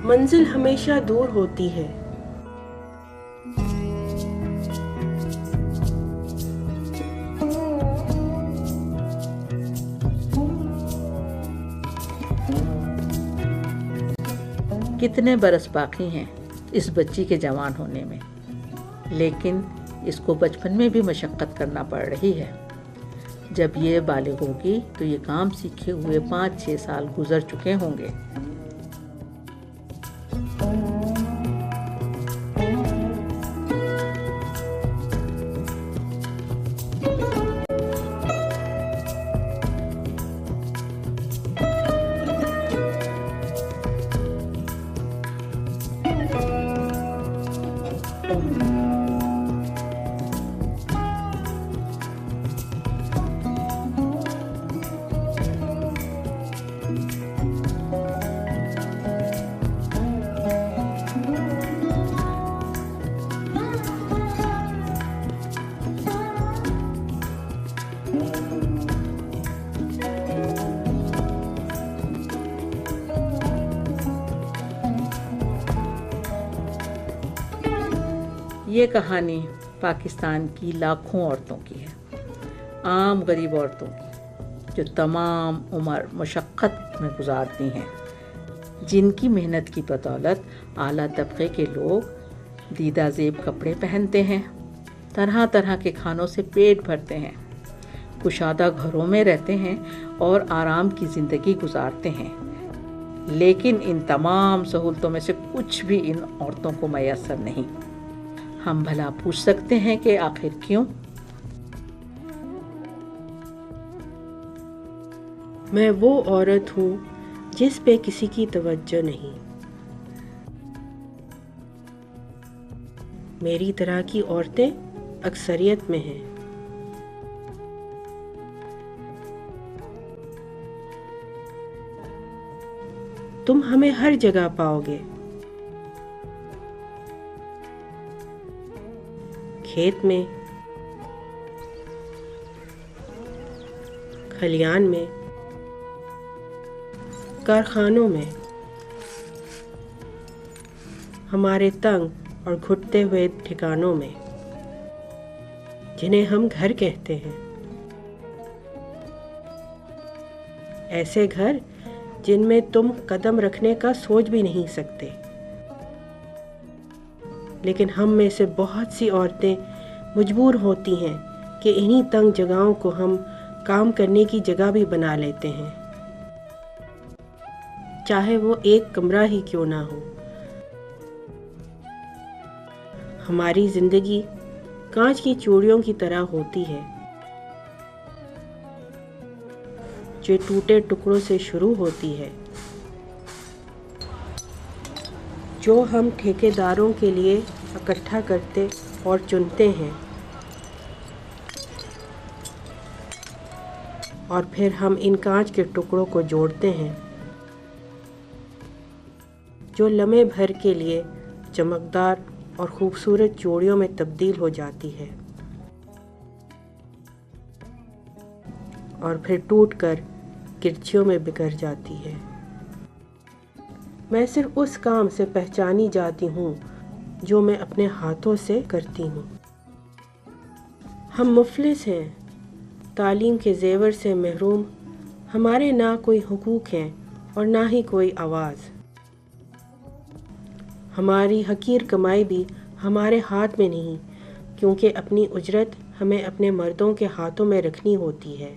मंजिल हमेशा दूर होती है। कितने बरस बाकी हैं इस बच्ची के जवान होने में, लेकिन इसको बचपन में भी मशक्क़त करना पड़ रही है। जब ये बालिग होगी तो ये काम सीखे हुए 5-6 साल गुजर चुके होंगे। ये कहानी पाकिस्तान की लाखों औरतों की है, आम गरीब औरतों की, जो तमाम उम्र मशक्क़त में गुजारती हैं, जिनकी मेहनत की बदौलत आला तबके के लोग दीदा ज़ेब कपड़े पहनते हैं, तरह तरह के खानों से पेट भरते हैं, कुशादा घरों में रहते हैं और आराम की ज़िंदगी गुजारते हैं। लेकिन इन तमाम सहूलतों में से कुछ भी इन औरतों को मैसर नहीं। हम भला पूछ सकते हैं कि आखिर क्यों? मैं वो औरत हूँ जिस पे किसी की तवज्जो नहीं। मेरी तरह की औरतें अक्सरियत में हैं। तुम हमें हर जगह पाओगे, खेत में, खलियान में, कारखानों में, हमारे तंग और घुटते हुए ठिकानों में, जिन्हें हम घर कहते हैं। ऐसे घर जिनमें तुम कदम रखने का सोच भी नहीं सकते। लेकिन हम में से बहुत सी औरतें मजबूर होती हैं कि इन्हीं तंग जगहों को हम काम करने की जगह भी बना लेते हैं, चाहे वो एक कमरा ही क्यों ना हो। हमारी जिंदगी कांच की चूड़ियों की तरह होती है, जो टूटे टुकड़ों से शुरू होती है, जो हम ठेकेदारों के लिए इकट्ठा करते और चुनते हैं, और फिर हम इन कांच के टुकड़ों को जोड़ते हैं, जो लम्हे भर के लिए चमकदार और खूबसूरत चूड़ियों में तब्दील हो जाती है और फिर टूटकर किरचियों में बिखर जाती है। मैं सिर्फ उस काम से पहचानी जाती हूँ जो मैं अपने हाथों से करती हूँ। हम मुफलिस हैं, तालीम के जेवर से महरूम, हमारे ना कोई हुकूक हैं और ना ही कोई आवाज़। हमारी हकीर कमाई भी हमारे हाथ में नहीं, क्योंकि अपनी उजरत हमें अपने मर्दों के हाथों में रखनी होती है,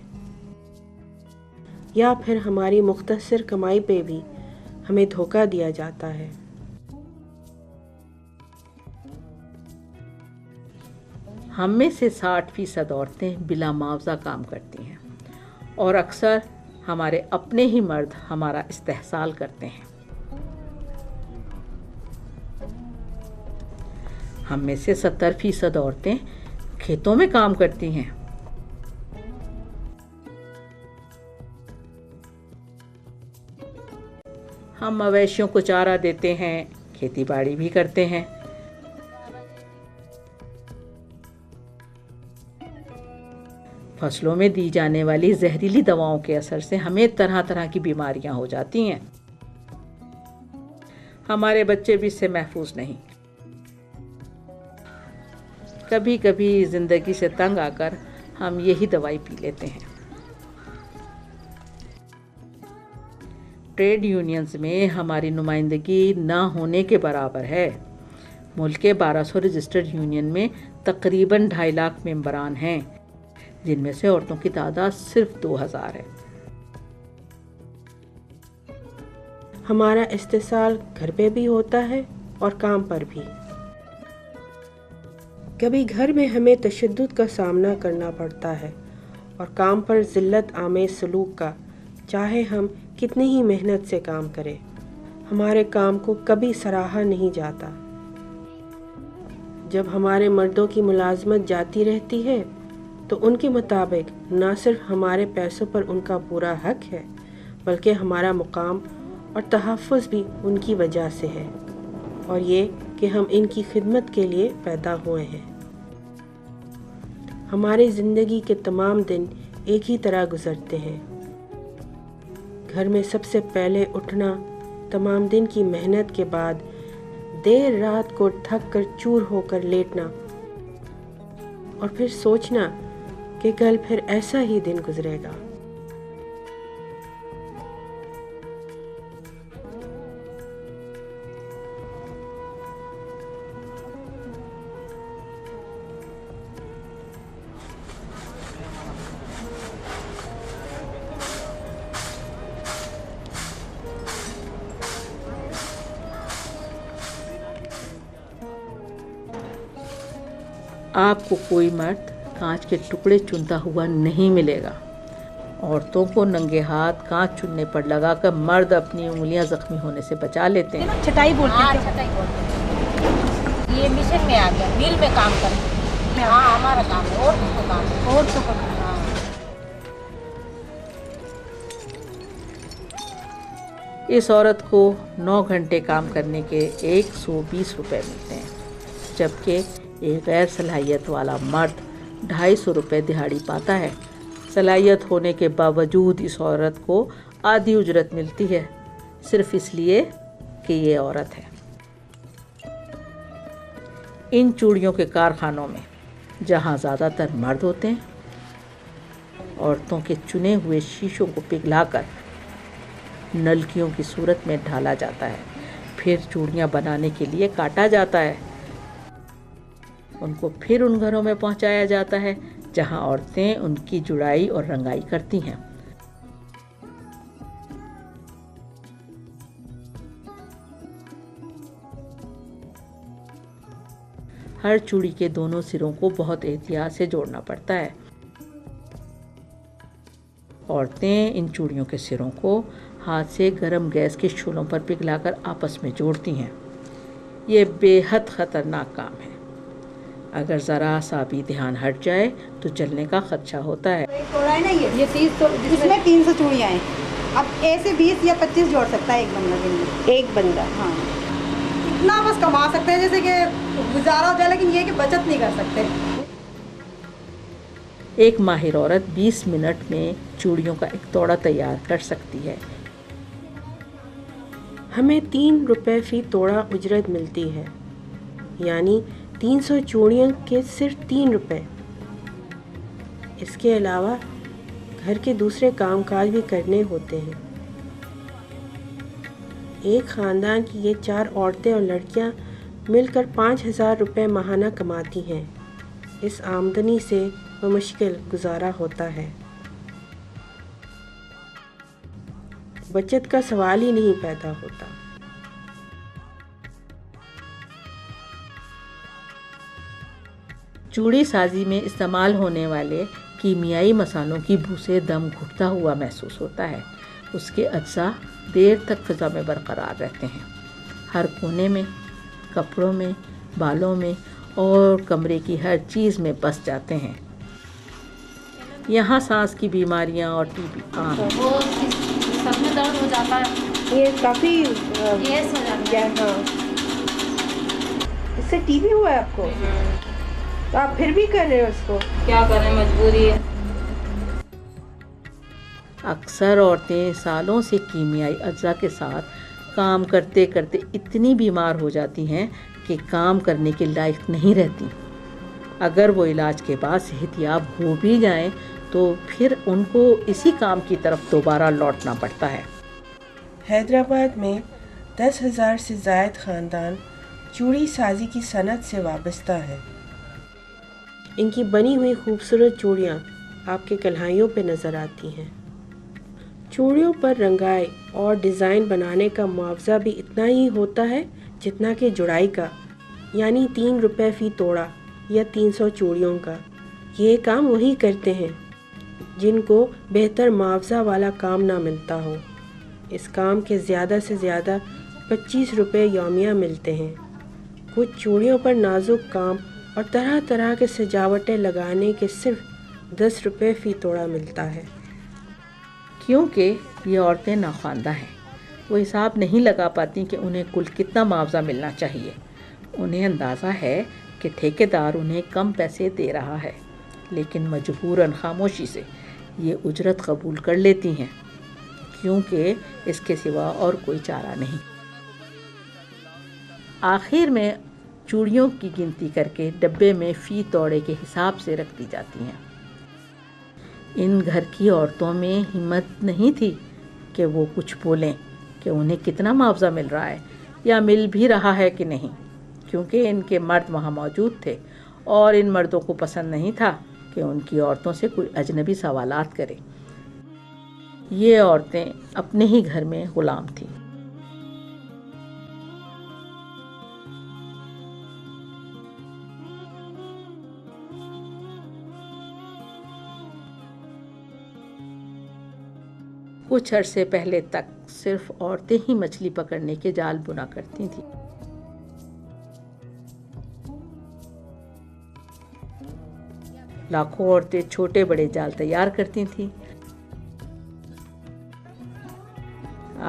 या फिर हमारी मुख्तसर कमाई पे भी हमें धोखा दिया जाता है। हम में से 60% औरतें बिला मुआवजा काम करती हैं और अक्सर हमारे अपने ही मर्द हमारा इस्तेहसाल करते हैं। हम में से 70% औरतें खेतों में काम करती हैं। हम मवेशियों को चारा देते हैं, खेती बाड़ी भी करते हैं। फसलों में दी जाने वाली जहरीली दवाओं के असर से हमें तरह तरह की बीमारियां हो जाती हैं। हमारे बच्चे भी इससे महफूज नहीं। कभी कभी ज़िंदगी से तंग आकर हम यही दवाई पी लेते हैं। ट्रेड यूनियंस में हमारी नुमाइंदगी ना होने के बराबर है। मुल्क के 1200 रजिस्टर्ड यूनियन में तकरीबन 2.5 लाख मेंबरान हैं, जिनमें से औरतों की तादाद सिर्फ 2000 है। हमारा इस्तेसाल घर पे भी होता है और काम पर भी। कभी घर में हमें तशद्दुद का सामना करना पड़ता है और काम पर ज़िल्लत आमेज़ सलूक का, चाहे हम कितनी ही मेहनत से काम करें, हमारे काम को कभी सराहा नहीं जाता। जब हमारे मर्दों की मुलाजमत जाती रहती है तो उनके मुताबिक न सिर्फ हमारे पैसों पर उनका पूरा हक है, बल्कि हमारा मुकाम और तहफ़्फ़ुज़ भी उनकी वजह से है, और ये कि हम इनकी खिदमत के लिए पैदा हुए हैं। हमारी ज़िंदगी के तमाम दिन एक ही तरह गुज़रते हैं। घर में सबसे पहले उठना, तमाम दिन की मेहनत के बाद देर रात को थक कर चूर होकर लेटना और फिर सोचना कि कल फिर ऐसा ही दिन गुजरेगा। आपको कोई मर्द कांच के टुकड़े चुनता हुआ नहीं मिलेगा। औरतों को नंगे हाथ कांच चुनने पर लगाकर मर्द अपनी उंगलियां जख्मी होने से बचा लेते हैं। छटाई बोलते हैं। छटाई बोलते हैं। ये मिशन में आ गया, मिल में काम करना। हाँ, हमारा काम है, और किसका काम है? और तो काम। इस औरत को 9 घंटे काम करने के 120 रुपए मिलते हैं, जबकि एक गैर सलाहियत वाला मर्द 250 रुपये दिहाड़ी पाता है। सलाहियत होने के बावजूद इस औरत को आधी उजरत मिलती है, सिर्फ इसलिए कि ये औरत है। इन चूड़ियों के कारखानों में जहाँ ज़्यादातर मर्द होते हैं, औरतों के चुने हुए शीशों को पिघलाकर नलकियों की सूरत में ढाला जाता है, फिर चूड़ियाँ बनाने के लिए काटा जाता है। उनको फिर उन घरों में पहुंचाया जाता है जहां औरतें उनकी जुड़ाई और रंगाई करती हैं। हर चूड़ी के दोनों सिरों को बहुत एहतियात से जोड़ना पड़ता है। औरतें इन चूड़ियों के सिरों को हाथ से गर्म गैस के शूलों पर पिघलाकर आपस में जोड़ती हैं। ये बेहद ख़तरनाक काम है। अगर ज़रा सा भी ध्यान हट जाए तो जलने का खदशा होता है। तोड़ा है ना ये 30, तो इसमें 300 चूड़ियाँ हैं। अब ऐसे 20 या 25 जोड़ सकता है एक बंदा दिन में। एक बंदा, हाँ, इतना बस कमा सकते हैं जैसे कि गुजारा हो जाए, लेकिन ये कि बचत नहीं कर सकते। एक माहिर औरत 20 मिनट में चूड़ियों का एक तोड़ा तैयार कर सकती है। हमें 3 रुपए फी तोड़ा उजरत मिलती है, यानी 300 चूड़ियों के सिर्फ 3 रुपए। इसके अलावा घर के दूसरे कामकाज भी करने होते हैं। एक ख़ानदान की ये 4 औरतें और लड़कियां मिलकर 5000 रुपये माहाना कमाती हैं। इस आमदनी से मुश्किल गुजारा होता है। बचत का सवाल ही नहीं पैदा होता। चूड़ी साजी में इस्तेमाल होने वाले कीमियाई मसालों की बू से दम घुटता हुआ महसूस होता है। उसके अज्जा देर तक फ़िज़ा में बरकरार रहते हैं। हर कोने में, कपड़ों में, बालों में और कमरे की हर चीज़ में बस जाते हैं। यहाँ सांस की बीमारियाँ और टीबी आम हैं। वो सब में दर्द हो जाता है। ये काफ़ी गैस हो जाता है। हाँ, इससे टीबी हुआ है आपको, तो आप फिर भी कर रहे हो इसको? क्या करें, मजबूरी है। अक्सर औरतें सालों से कीमियाई अज्जा के साथ काम करते करते इतनी बीमार हो जाती हैं कि काम करने के लायक नहीं रहती। अगर वो इलाज के बाद सेहतयाब हो भी जाएं तो फिर उनको इसी काम की तरफ दोबारा लौटना पड़ता है। हैदराबाद में 10,000 से ज़ायद ख़ानदान चूड़ी साजी की सनत से वाबस्ता है। इनकी बनी हुई खूबसूरत चूड़ियाँ आपके कढ़ाइयों पे नज़र आती हैं। चूड़ियों पर रंगाई और डिज़ाइन बनाने का मुआवजा भी इतना ही होता है जितना कि जुड़ाई का, यानी 3 रुपये फ़ी तोड़ा या 300 चूड़ियों का। ये काम वही करते हैं जिनको बेहतर मुआवजा वाला काम ना मिलता हो। इस काम के ज़्यादा से ज़्यादा 25 रुपये यौमिया मिलते हैं। कुछ चूड़ियों पर नाजुक काम और तरह तरह के सजावटें लगाने के सिर्फ 10 रुपये फ़ी तोड़ा मिलता है। क्योंकि ये औरतें नाख्वानदा हैं, वो हिसाब नहीं लगा पाती कि उन्हें कुल कितना मुआवजा मिलना चाहिए। उन्हें अंदाज़ा है कि ठेकेदार उन्हें कम पैसे दे रहा है, लेकिन मजबूरन खामोशी से ये उजरत कबूल कर लेती हैं, क्योंकि इसके सिवा और कोई चारा नहीं। आखिर में चूड़ियों की गिनती करके डब्बे में फ़ी तोड़े के हिसाब से रख दी जाती हैं। इन घर की औरतों में हिम्मत नहीं थी कि वो कुछ बोलें कि उन्हें कितना मुआवजा मिल रहा है या मिल भी रहा है कि नहीं, क्योंकि इनके मर्द वहाँ मौजूद थे और इन मर्दों को पसंद नहीं था कि उनकी औरतों से कोई अजनबी सवालात करे। ये औरतें अपने ही घर में गुलाम थीं। कुछ अरसे पहले तक सिर्फ औरतें ही मछली पकड़ने के जाल बुना करती थीं। लाखों औरतें छोटे बड़े जाल तैयार करती थीं।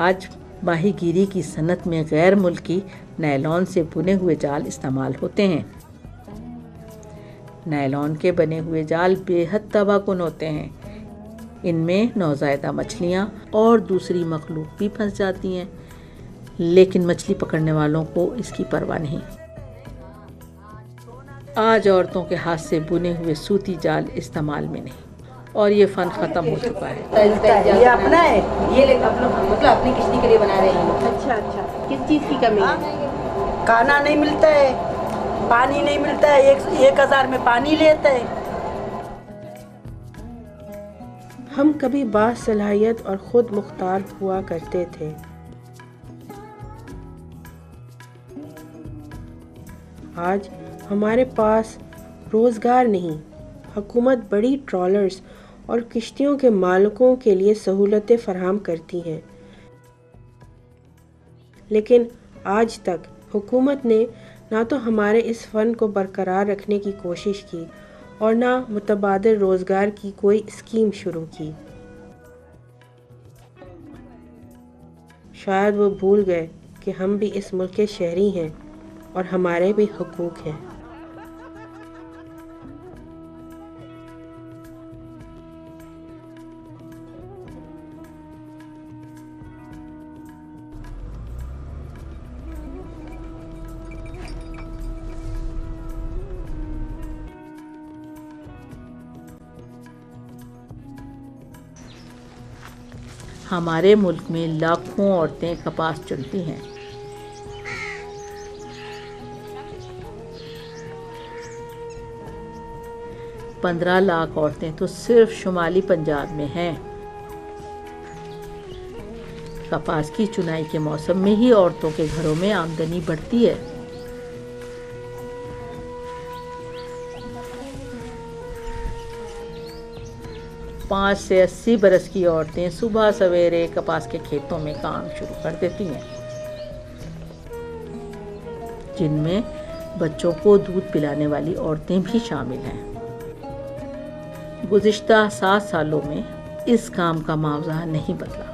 आज माहीगीरी की सनत में गैर मुल्की नायलॉन से बुने हुए जाल इस्तेमाल होते हैं। नायलॉन के बने हुए जाल बेहद तबाहकुन होते हैं। इनमें नौज़ायदा मछलियाँ और दूसरी मखलूक भी फंस जाती हैं, लेकिन मछली पकड़ने वालों को इसकी परवाह नहीं। आज औरतों के हाथ से बुने हुए सूती जाल इस्तेमाल में नहीं और ये फ़न ख़त्म हो चुका है। ये अपना है, ये ले मतलब अपनी किश्ती के लिए बना रहे हैं। अच्छा, किस चीज़ की कमी है? खाना नहीं मिलता है, पानी नहीं मिलता है, 1,000 में पानी लेते हैं। हम कभी बासलाहियत और ख़ुद मुख्तार हुआ करते थे। आज हमारे पास रोज़गार नहीं, हुकूमत बड़ी ट्रॉलर्स और किश्तियों के मालिकों के लिए सहूलतें फराहम करती हैं, लेकिन आज तक हुकूमत ने ना तो हमारे इस फ़न को बरकरार रखने की कोशिश की और ना मुतबादिल रोज़गार की कोई स्कीम शुरू की। शायद वो भूल गए कि हम भी इस मुल्क के शहरी हैं और हमारे भी हुकूक हैं। हमारे मुल्क में लाखों औरतें कपास चुनती हैं। पंद्रह लाख औरतें तो सिर्फ शुमाली पंजाब में हैं। कपास की चुनाई के मौसम में ही औरतों के घरों में आमदनी बढ़ती है। पाँच से 80 बरस की औरतें सुबह सवेरे कपास के खेतों में काम शुरू कर देती हैं, जिनमें बच्चों को दूध पिलाने वाली औरतें भी शामिल हैं। गुज़िश्ता 7 सालों में इस काम का मुआवजा नहीं बदला।